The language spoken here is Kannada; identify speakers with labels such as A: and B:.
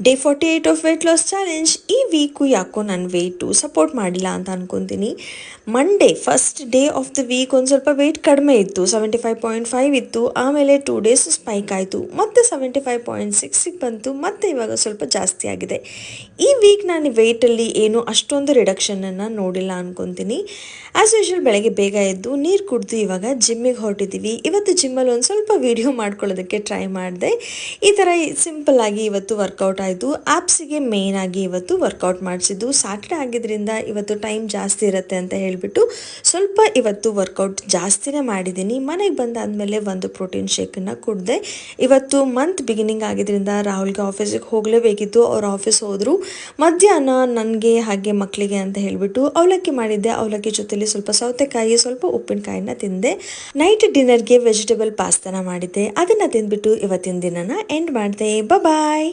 A: Day 48 of weight loss challenge. ಈ ವೀಕು ಯಾಕೋ ನಾನು ವೆಯ್ಟು ಸಪೋರ್ಟ್ ಮಾಡಿಲ್ಲ ಅಂತ ಅನ್ಕೊತೀನಿ. Monday first day of the week ಒಂದು ಸ್ವಲ್ಪ ವೆಯ್ಟ್ ಕಡಿಮೆ ಇತ್ತು, 75.5 ಇತ್ತು. ಆಮೇಲೆ 2 ಡೇಸ್ ಸ್ಪೈಕ್ ಆಯಿತು, ಮತ್ತೆ 75.6ಗೆ ಬಂತು, ಮತ್ತೆ ಇವಾಗ ಸ್ವಲ್ಪ ಜಾಸ್ತಿ ಆಗಿದೆ. ಈ ವೀಕ್ ನಾನು ವೆಯ್ಟಲ್ಲಿ ಏನು ಅಷ್ಟೊಂದು ರಿಡಕ್ಷನನ್ನು ನೋಡಿಲ್ಲ ಅನ್ಕೊತೀನಿ. ಆ್ಯಸ್ ಯೂಶುವಲ್ ಬೆಳಗ್ಗೆ ಬೇಗ ಎದ್ದು ನೀರು ಕುಡಿದು ಇವಾಗ ಜಿಮ್ಮಿಗೆ ಹೊರಟಿದ್ದೀವಿ. ಇವತ್ತು ಜಿಮ್ಮಲ್ಲಿ ಒಂದು ಸ್ವಲ್ಪ ವೀಡಿಯೋ ಮಾಡ್ಕೊಳ್ಳೋದಕ್ಕೆ ಟ್ರೈ ಮಾಡಿದೆ. ಈ ಥರ ಸಿಂಪಲ್ಲಾಗಿ ಇವತ್ತು ವರ್ಕೌಟ್ ಆಯಿತು. ಆ್ಯಪ್ಸಿಗೆ ಮೇಯ್ನ್ ಆಗಿ ಇವತ್ತು ವರ್ಕೌಟ್ ಮಾಡಿಸಿದ್ದು. ಸ್ಯಾಟರ್ಡೆ ಆಗಿದ್ದರಿಂದ ಇವತ್ತು ಟೈಮ್ ಜಾಸ್ತಿ ಇರುತ್ತೆ ಅಂತ ಹೇಳಿಬಿಟ್ಟು ಸ್ವಲ್ಪ ಇವತ್ತು ವರ್ಕೌಟ್ ಜಾಸ್ತಿನೇ ಮಾಡಿದ್ದೀನಿ. ಮನೆಗೆ ಬಂದಾದಮೇಲೆ ಒಂದು ಪ್ರೋಟೀನ್ ಶೇಕನ್ನು ಕುಡಿದೆ. ಇವತ್ತು ಮಂತ್ ಬಿಗಿನಿಂಗ್ ಆಗಿದ್ದರಿಂದ ರಾಹುಲ್ಗೆ ಆಫೀಸಿಗೆ ಹೋಗಲೇಬೇಕಿತ್ತು. ಅವ್ರು ಆಫೀಸ್ ಹೋದರು. ಮಧ್ಯಾಹ್ನ ನನಗೆ ಹಾಗೆ ಮಕ್ಕಳಿಗೆ ಅಂತ ಹೇಳಿಬಿಟ್ಟು ಅವಲಕ್ಕಿ ಮಾಡಿದ್ದೆ. ಅವಲಕ್ಕಿ ಜೊತೆಲಿ ಸ್ವಲ್ಪ ಸೌತೆಕಾಯಿ, ಸ್ವಲ್ಪ ಉಪ್ಪಿನಕಾಯಿನ ತಿಂದೆ. ನೈಟ್ ಡಿನ್ನರ್ಗೆ ವೆಜಿಟೇಬಲ್ ಪಾಸ್ತಾನ ಮಾಡಿದ್ದೆ. ಅದನ್ನು ತಿಂದ್ಬಿಟ್ಟು ಇವತ್ತಿನ ದಿನನ ಎಂಡ್ ಮಾಡಿದೆ. ಬಾಯ್.